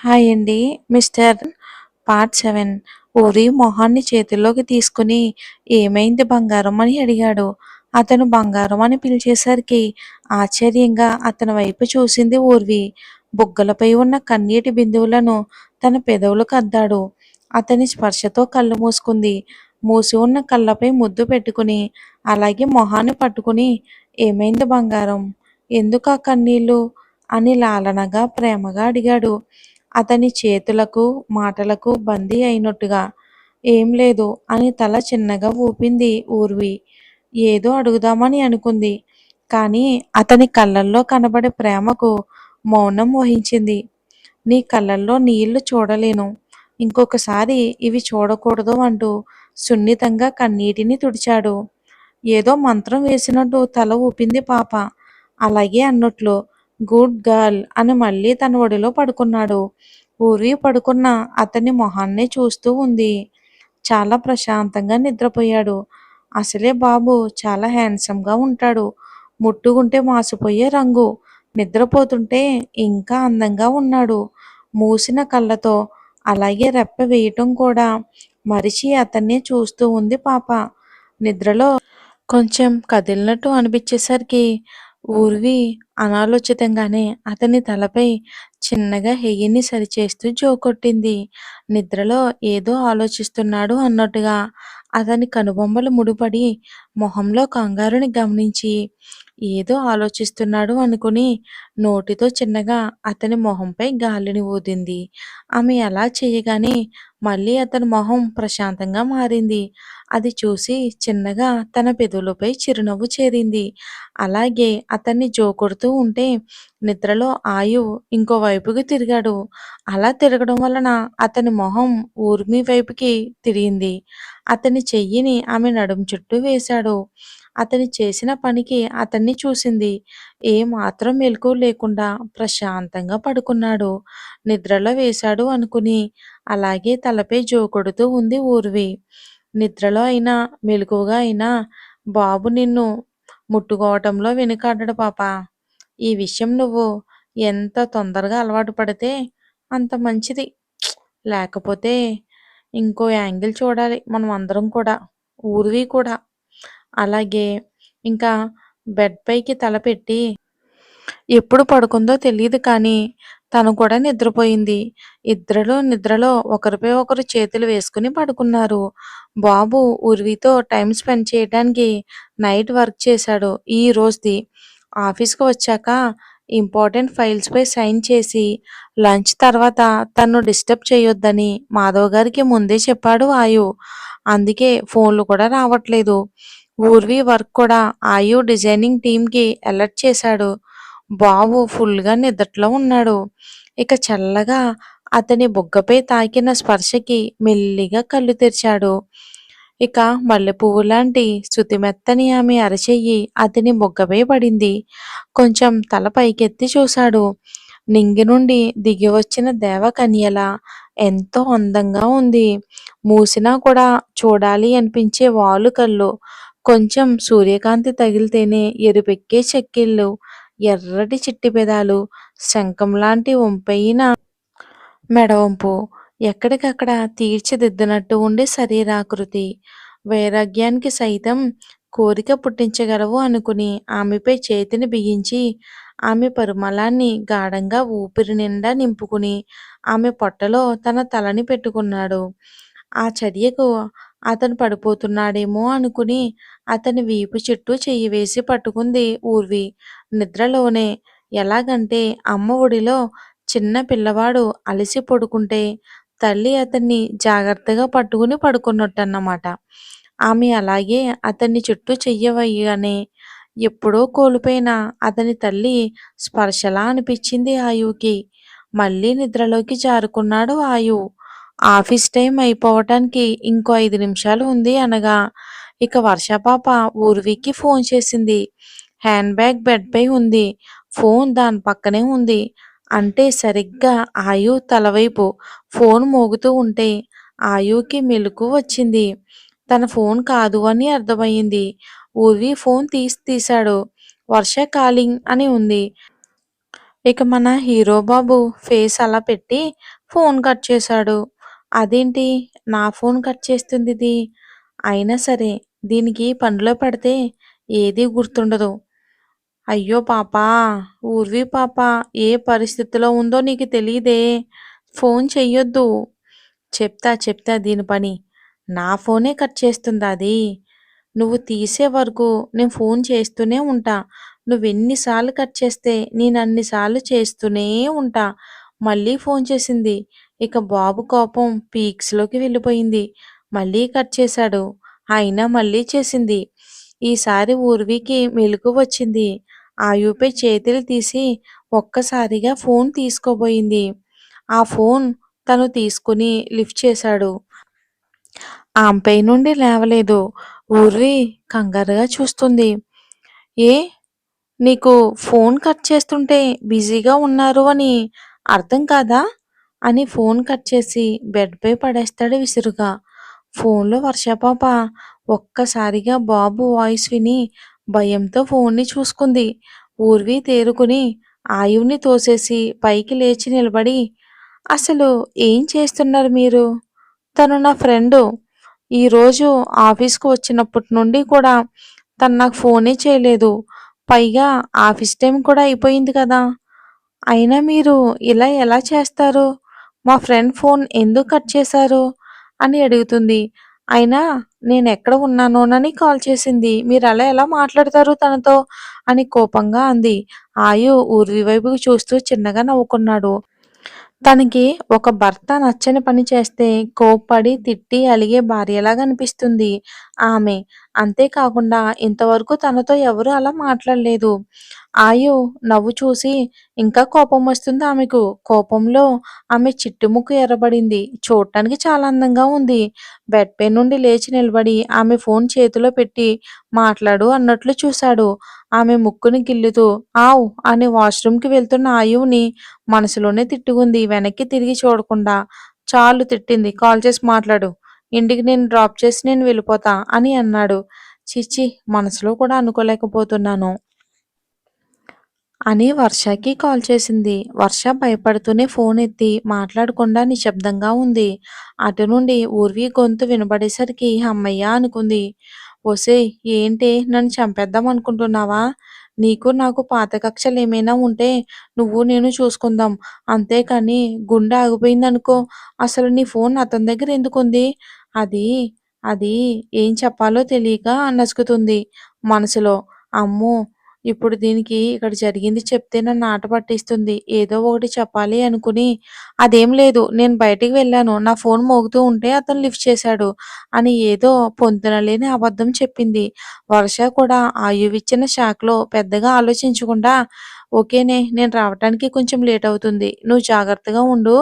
Hi అండి. Mister part 7 ఊరి మొహాన్ని చేతుల్లోకి తీసుకుని ఏమైంది బంగారం అని అడిగాడు. అతను బంగారం అని పిలిచేసరికి ఆశ్చర్యంగా అతని వైపు చూసింది ఊర్వి. బుగ్గలపై ఉన్న కన్నీటి బిందువులను తన పెదవులకు అద్దాడు. అతని స్పర్శతో కళ్ళు మూసుకుంది. మూసి ఉన్న కళ్ళపై ముద్దు పెట్టుకుని అలాగే మొహాన్ని పట్టుకుని ఏమైంది బంగారం? ఎందుకు ఆ కన్నీళ్ళు? అని లాలనగా ప్రేమగా అడిగాడు. అతని చేతులకు మాటలకు బందీ అయినట్టుగా. ఏం లేదు అని తల చిన్నగా ఊపింది ఊర్వి. ఏదో అడుగుదామని అనుకుంది. కానీ అతని కళ్ళల్లో కనబడే ప్రేమకు మౌనం వహించింది. నీ కళ్ళల్లో నీళ్లు చూడలేను. ఇంకొకసారి ఇవి చూడకూడదు అంటూ సున్నితంగా కన్నీటిని తుడిచాడు. ఏదో మంత్రం వేసినట్టు తల ఊపింది పాప. అలాగే అన్నట్లు గుడ్ గర్ల్ అని మళ్ళీ తన ఒడిలో పడుకున్నాడు. ఊర్వి పడుకున్న అతని మొహాన్నే చూస్తూ ఉంది. చాలా ప్రశాంతంగా నిద్రపోయాడు. అసలే బాబు చాలా హ్యాండ్సమ్‌గా ఉంటాడు. ముట్టుకుంటే మాసిపోయే రంగు. నిద్రపోతుంటే ఇంకా అందంగా ఉన్నాడు. మూసిన కళ్ళతో అలాగే రెప్ప వేయటం కూడా మరిచి అతన్నే చూస్తూ ఉంది పాప. నిద్రలో కొంచెం కదిలినట్టు అనిపించేసరికి ఊర్వి అనాలోచితంగానే అతని తలపై చిన్నగా హెయ్యిని సరిచేస్తూ జోకొట్టింది. నిద్రలో ఏదో ఆలోచిస్తున్నాడు అన్నట్టుగా అతని కనుబొమ్మలు ముడిపడి మొహంలో కంగారుని గమనించి ఏదో ఆలోచిస్తున్నాడు అనుకుని నోటితో చిన్నగా అతని మొహంపై గాలిని ఊదింది. ఆమె అలా చేయగానే మళ్ళీ అతని మొహం ప్రశాంతంగా మారింది. అది చూసి చిన్నగా తన పెదవులపై చిరునవ్వు చేరింది. అలాగే అతన్ని జోకొడుతూ ఉంటే నిద్రలో ఆయువు ఇంకోవైపుకి తిరిగాడు. అలా తిరగడం వలన అతని మొహం ఊర్మి వైపుకి తిరిగింది. అతని చెయ్యిని ఆమె నడుం చుట్టూ వేశాడు. అతని చేసిన పనికి అతన్ని చూసింది. ఏమాత్రం మెలకువ లేకుండా ప్రశాంతంగా పడుకున్నాడు. నిద్రలో వేశాడు అనుకుని అలాగే తలపై జోకొడుతూ ఉంది ఊర్వి. నిద్రలో అయినా మెలకువగా అయినా బాబు నిన్ను ముట్టుకోవటంలో వెనుకాడడు పాపా. ఈ విషయం నువ్వు ఎంత తొందరగా అలవాటు పడితే అంత మంచిది. లేకపోతే ఇంకో యాంగిల్ చూడాలి మనం అందరం కూడా. ఊర్వి కూడా. అలాగే ఇంకా బెడ్ పైకి తల పెట్టి ఎప్పుడు పడుకుందో తెలియదు కానీ తను కూడా నిద్రపోయింది. ఇద్దరు నిద్రలో ఒకరిపై ఒకరు చేతులు వేసుకుని పడుకున్నారు. బాబు ఊర్వితో టైం స్పెండ్ చేయడానికి నైట్ వర్క్ చేశాడు ఈ రోజుది. ఆఫీస్‌కి వచ్చాక ఇంపార్టెంట్ ఫైల్స్‌పై సైన్ చేసి లంచ్ తర్వాత తన్ను డిస్టర్బ్ చేయొద్దని మాధవ్ గారికి ముందే చెప్పాడు ఆయు. అందుకే ఫోన్లు కూడా రావట్లేదు. ఊర్వి వర్క్ కూడా ఆయు డిజైనింగ్ టీమ్‌కి అలర్ట్ చేశాడు. బాబు ఫుల్‌గా నిద్రలో ఉన్నాడు. ఇక చల్లగా అతని బుగ్గపై తాకిన స్పర్శకి మెల్లిగా కళ్ళు తెరిచాడు. ఇక మల్లెపువ్వులాంటి శుతిమెత్తని ఆమె అరచెయ్యి అతని బుగ్గపై పడింది. కొంచెం తల పైకెత్తి చూశాడు. నింగి నుండి దిగివచ్చిన దేవకన్యలా ఎంతో అందంగా ఉంది. మూసినా కూడా చూడాలి అనిపించే వాలు కళ్ళు. కొంచెం సూర్యకాంతి తగిలితేనే ఎరుపెక్కే చెక్కిళ్ళు. ఎర్రటి చిట్టి పెదాలు. శంఖంలాంటి వంపైన మెడవంపు. ఎక్కడికక్కడ తీర్చిదిద్దినట్టు ఉండే శరీరాకృతి. వైరాగ్యానికి సైతం కోరిక పుట్టించగలవు అనుకుని ఆమెపై చేతిని బిగించి ఆమె పరిమళాన్ని గాఢంగా ఊపిరి నిండా నింపుకుని ఆమె పొట్టలో తన తలని పెట్టుకున్నాడు. ఆ చర్యకు అతను పడిపోతున్నాడేమో అనుకుని అతని వీపు చుట్టూ చెయ్యి వేసి పట్టుకుంది ఊర్వి. నిద్రలోనే. ఎలాగంటే అమ్మ ఒడిలో చిన్న పిల్లవాడు అలసి పడుకుంటే తల్లి అతన్ని జాగ్రత్తగా పట్టుకుని పడుకున్నట్టన్నమాట. ఆమె అలాగే అతన్ని చుట్టూ చెయ్యి వేయగానే ఎప్పుడో కోల్పోయిన అతని తల్లి స్పర్శలా అనిపించింది ఆయువుకి. మళ్ళీ నిద్రలోకి జారుకున్నాడు ఆయువు. ఆఫీస్ టైం అయిపోవటానికి ఇంకో 5 నిమిషాలు ఉంది అనగా ఇక వర్షపాప ఊర్వికి ఫోన్ చేసింది. హ్యాండ్ బ్యాగ్ బెడ్ పై ఉంది. ఫోన్ దాని పక్కనే ఉంది. అంటే సరిగ్గా ఆయు తలవైపు ఫోన్ మోగుతూ ఉంటే ఆయుకి మెలుకువ వచ్చింది. తన ఫోన్ కాదు అని అర్థమయింది. ఊర్వి ఫోన్ తీశాడు. వర్ష కాలింగ్ అని ఉంది. ఇక మన హీరో బాబు ఫేస్ అలా పెట్టి ఫోన్ కట్ చేశాడు. అదేంటి నా ఫోన్ కట్ చేస్తుందిది? అయినా సరే దీనికి పనిలో పడితే ఏదీ గుర్తుండదు. అయ్యో పాపా! ఊర్వి పాప ఏ పరిస్థితిలో ఉందో నీకు తెలీదే! ఫోన్ చెయ్యొద్దు. చెప్తా దీని పని. నా ఫోనే కట్ చేస్తుందా అది? నువ్వు తీసే వరకు నేను ఫోన్ చేస్తూనే ఉంటా. నువ్వెన్ని సార్లు కట్ చేస్తే నేనన్ని సార్లు చేస్తూనే ఉంటా. మళ్ళీ ఫోన్ చేసింది. ఇక బాబు కోపం పీక్స్‌లోకి వెళ్ళిపోయింది. మళ్ళీ కట్ చేశాడు. అయినా మళ్ళీ చేసింది. ఈసారి ఊర్వికి మెలుకువొచ్చింది. ఆయువుపై చేతులు తీసి ఒక్కసారిగా ఫోన్ తీసుకోబోయింది. ఆ ఫోన్ తను తీసుకుని లిఫ్ట్ చేశాడు. ఆమెపై నుండి లేవలేదు. ఊర్వి కంగారుగా చూస్తుంది. ఏ నీకు ఫోన్ కట్ చేస్తుంటే బిజీగా ఉన్నారు అని అర్థం కాదా? అని ఫోన్ కట్ చేసి బెడ్‌పై పడేస్తాడు విసురుగా. ఫోన్‌లో వర్షపాప ఒక్కసారిగా బాబు వాయిస్ విని భయంతో ఫోన్‌ని చూసుకుంది. ఊర్వి తేరుకుని ఆయువుని తోసేసి పైకి లేచి నిలబడి, "అసలు ఏం చేస్తున్నారు మీరు? తను నా ఫ్రెండు. ఈరోజు ఆఫీస్‌కి వచ్చినప్పటి నుండి కూడా తను నాకు ఫోనే చేయలేదు. పైగా ఆఫీస్ టైం కూడా అయిపోయింది కదా! అయినా మీరు ఇలా ఎలా చేస్తారు? మా ఫ్రెండ్ ఫోన్ ఎందుకు కట్ చేశారు?" అని అడుగుతుంది. అయినా నేనెక్కడ ఉన్నానోనని కాల్ చేసింది. మీరలా ఎలా మాట్లాడతారు తనతో? అని కోపంగా అంది. ఆయు ఊర్వి వైపుకి చూస్తూ చిన్నగా నవ్వుకున్నాడు. తనకి ఒక భర్త నచ్చని పని చేస్తే కోప్పడి, తిట్టి అలిగే భార్యలాగా అనిపిస్తుంది ఆమె. అంతేకాకుండా ఇంతవరకు తనతో ఎవరు అలా మాట్లాడలేదు. ఆయు నవ్వు చూసి ఇంకా కోపం వస్తుంది ఆమెకు. కోపంలో ఆమె చిట్టుముక్కు ఎర్రబడింది. చూడటానికి చాలా అందంగా ఉంది. బెడ్ పై నుండి లేచి నిలబడి ఆమె ఫోన్ చేతిలో పెట్టి మాట్లాడు అన్నట్లు చూశాడు. ఆమె ముక్కుని గిల్లుతూ ఆవ్ అని వాష్‌రూమ్‌కి వెళ్తున్న ఆయువుని మనసులోనే తిట్టుకుంది వెనక్కి తిరిగి చూడకుండా. చాలు తిట్టింది. కాల్ చేసి మాట్లాడు. ఇంటికి నేను డ్రాప్ చేసి నేను వెళ్ళిపోతా అని అన్నాడు. ఛీ! మనసులో కూడా అనుకోలేకపోతున్నాను. అని వర్షకి కాల్ చేసింది. వర్ష భయపడుతూనే ఫోన్ ఎత్తి మాట్లాడకుండా నిశ్శబ్దంగా ఉంది. అటు నుండి ఊర్వి గొంతు వినబడేసరికి హమ్మయ్య అనుకుంది. ఒసేయ్ ఏంటే నన్ను చంపేద్దాం అనుకుంటున్నావా? నీకు నాకు పాత కక్షలేమైనా ఉంటే నువ్వు నేను చూసుకుందాం. అంతేకాని గుండె ఆగిపోయిందనుకో అసలు నీ ఫోన్ అతని దగ్గర ఎందుకుంది? అది అది ఏం చెప్పాలో తెలియక నసుకుతుంది మనసులో. అమ్మో! ఇప్పుడు దీనికి ఇక్కడ జరిగింది చెప్తే నన్ను ఆట పట్టిస్తుంది. ఏదో ఒకటి చెప్పాలి అనుకుని, అదేం లేదు నేను బయటికి వెళ్ళాను. నా ఫోన్ మోగుతూ ఉంటే అతను లిఫ్ట్ చేశాడు అని ఏదో పొంతనలేని అబద్ధం చెప్పింది. వర్ష కూడా ఆయువిచ్చిన షాక్‌లో పెద్దగా ఆలోచించకుండా, ఓకేనే నేను రావటానికి కొంచెం లేట్ అవుతుంది. నువ్వు జాగ్రత్తగా ఉండు.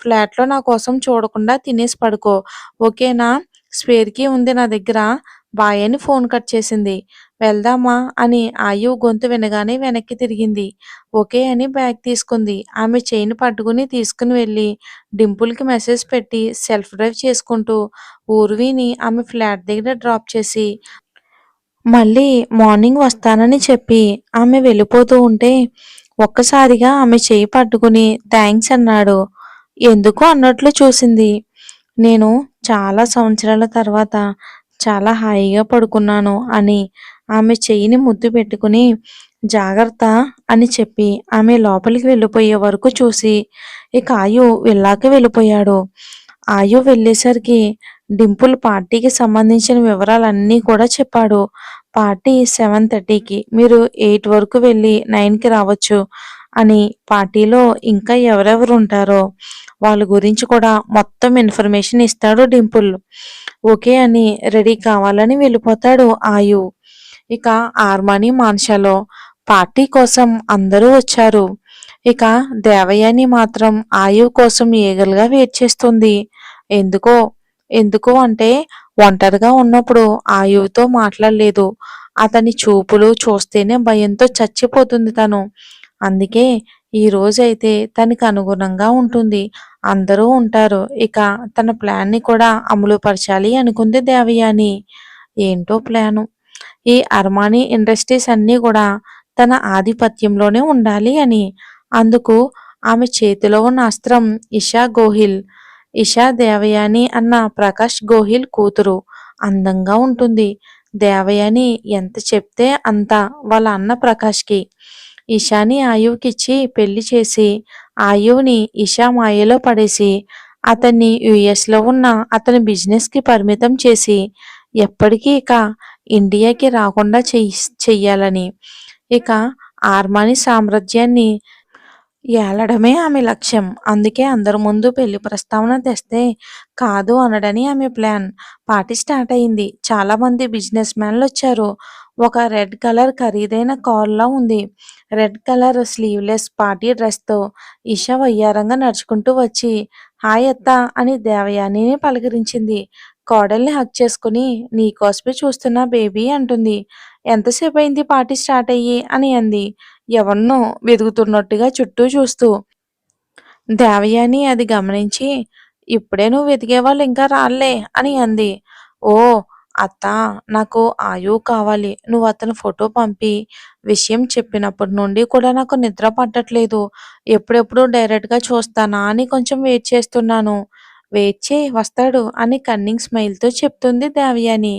ఫ్లాట్‌లో నా కోసం చూడకుండా తినేసి పడుకో. ఓకేనా? స్పేర్ కీ ఉంది నా దగ్గర. బాయ్ అని ఫోన్ కట్ చేసింది. వెళ్దామా అని ఆయు గొంతు వినగానే వెనక్కి తిరిగింది. ఓకే అని బ్యాగ్ తీసుకుంది. ఆమె చెయ్యిని పట్టుకుని తీసుకుని వెళ్ళి డింపుల్‌కి మెసేజ్ పెట్టి సెల్ఫ్ డ్రైవ్ చేసుకుంటూ ఊర్విని ఆమె ఫ్లాట్ దగ్గర డ్రాప్ చేసి మళ్ళీ మార్నింగ్ వస్తానని చెప్పి ఆమె వెళ్ళిపోతూ ఉంటే ఒక్కసారిగా ఆమె చెయ్యి పట్టుకుని థాంక్స్ అన్నాడు. ఎందుకో అన్నట్లు చూసింది. నేను చాలా సంవత్సరాల తర్వాత చాలా హాయిగా పడుకున్నాను అని ఆమె చెయ్యిని ముద్దు పెట్టుకుని జాగ్రత్త అని చెప్పి ఆమె లోపలికి వెళ్ళిపోయే వరకు చూసి ఇక ఆయు విల్లాకి వెళ్ళిపోయాడు. ఆయు వెళ్ళేసరికి డింపుల్ పార్టీకి సంబంధించిన వివరాలన్నీ కూడా చెప్పాడు. పార్టీ 7:30కి మీరు 8 వరకు వెళ్ళి 9కి రావచ్చు అని పార్టీలో ఇంకా ఎవరెవరు ఉంటారో వాళ్ళ గురించి కూడా మొత్తం ఇన్ఫర్మేషన్ ఇస్తాడు డింపుల్. ఓకే అని రెడీ కావాలని వెళ్ళిపోతాడు ఆయు. ఇక ఆర్మాని మాన్షాలో పార్టీ కోసం అందరూ వచ్చారు. ఇక దేవయాని మాత్రం ఆయు కోసం ఈగలుగా వెయిట్ చేస్తుంది. ఎందుకో ఎందుకు అంటే ఒంటరిగా ఉన్నప్పుడు ఆయువుతో మాట్లాడలేదు. అతని చూపులు చూస్తేనే భయంతో చచ్చిపోతుంది తను. అందుకే ఈ రోజైతే తనకి అనుగుణంగా ఉంటుంది. అందరూ ఉంటారు. ఇక తన ప్లాన్‌ని కూడా అమలు పరచాలి అనుకుంది దేవయాని. ఏంటో ప్లాను. ఈ అర్మానీ ఇండస్ట్రీస్ అన్నీ కూడా తన ఆధిపత్యంలోనే ఉండాలి అని. అందుకు ఆమె చేతిలో ఉన్న అస్త్రం ఇషా గోహిల్. ఇషా దేవయాని అన్న ప్రకాష్ గోహిల్ కూతురు. అందంగా ఉంటుంది. దేవయాని ఎంత చెప్తే అంత వాళ్ళ అన్న ప్రకాష్కి. ఇషాని ఆయువుకిచ్చి పెళ్లి చేసి ఆయువుని ఇషా మాయలో పడేసి అతన్ని యుఎస్లో ఉన్న అతని బిజినెస్కి పరిమితం చేసి ఎప్పటికీ ఇక ఇండియాకి రాకుండా చెయ్యాలని. ఇక ఆర్మాని సామ్రాజ్యాన్ని ఏలడమే ఆమె లక్ష్యం. అందుకే అందరి ముందు పెళ్లి ప్రస్తావన తెస్తే కాదు అనడని ఆమె ప్లాన్. పార్టీ స్టార్ట్ అయింది. చాలా మంది బిజినెస్ మ్యాన్లు వచ్చారు. ఒక రెడ్ కలర్ ఖరీదైన కారులా ఉంది. రెడ్ కలర్ స్లీవ్లెస్ పార్టీ డ్రెస్తో ఇషా వయ్యారంగా నడుచుకుంటూ వచ్చి హాయ్ అత్త అని దేవయానిని పలకరించింది. కోడల్ని హక్ చేసుకుని నీకోసమే చూస్తున్నా బేబీ అంటుంది. ఎంతసేపు అయింది పార్టీ స్టార్ట్ అయ్యి అని అంది ఎవరినో వెతుకుతున్నట్టుగా చుట్టూ చూస్తూ. దేవయాని అది గమనించి ఇప్పుడే నువ్వు వెతికేవాళ్ళు ఇంకా రాలే అని అంది. ఓ అత్త, నాకు ఆయువు కావాలి. నువ్వు అతని ఫోటో పంపి విషయం చెప్పినప్పటి నుండి కూడా నాకు నిద్ర పట్టట్లేదు. ఎప్పుడెప్పుడు డైరెక్ట్గా చూస్తానా అని కొంచెం వెయిట్ చేస్తున్నాను. వెయిట్ చేయి వస్తాడు అని కన్నింగ్ స్మైల్తో చెప్తుంది దేవయాని.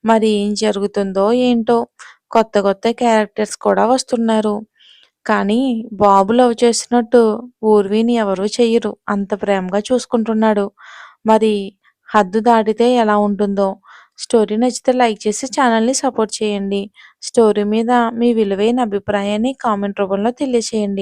మరి ఏం జరుగుతుందో ఏంటో. కొత్త కొత్త క్యారెక్టర్స్ కూడా వస్తున్నారు. కానీ బాబు లవ్ చేసినట్టు ఊర్విని ఎవరూ చెయ్యరు. అంత ప్రేమగా చూసుకుంటున్నాడు. మరి హద్దు దాటితే ఎలా ఉంటుందో. స్టోరీ నచ్చితే లైక్ చేసి ఛానల్ని సపోర్ట్ చేయండి. స్టోరీ మీద మీ విలువైన అభిప్రాయాన్ని కామెంట్ రూపంలో తెలియచేయండి.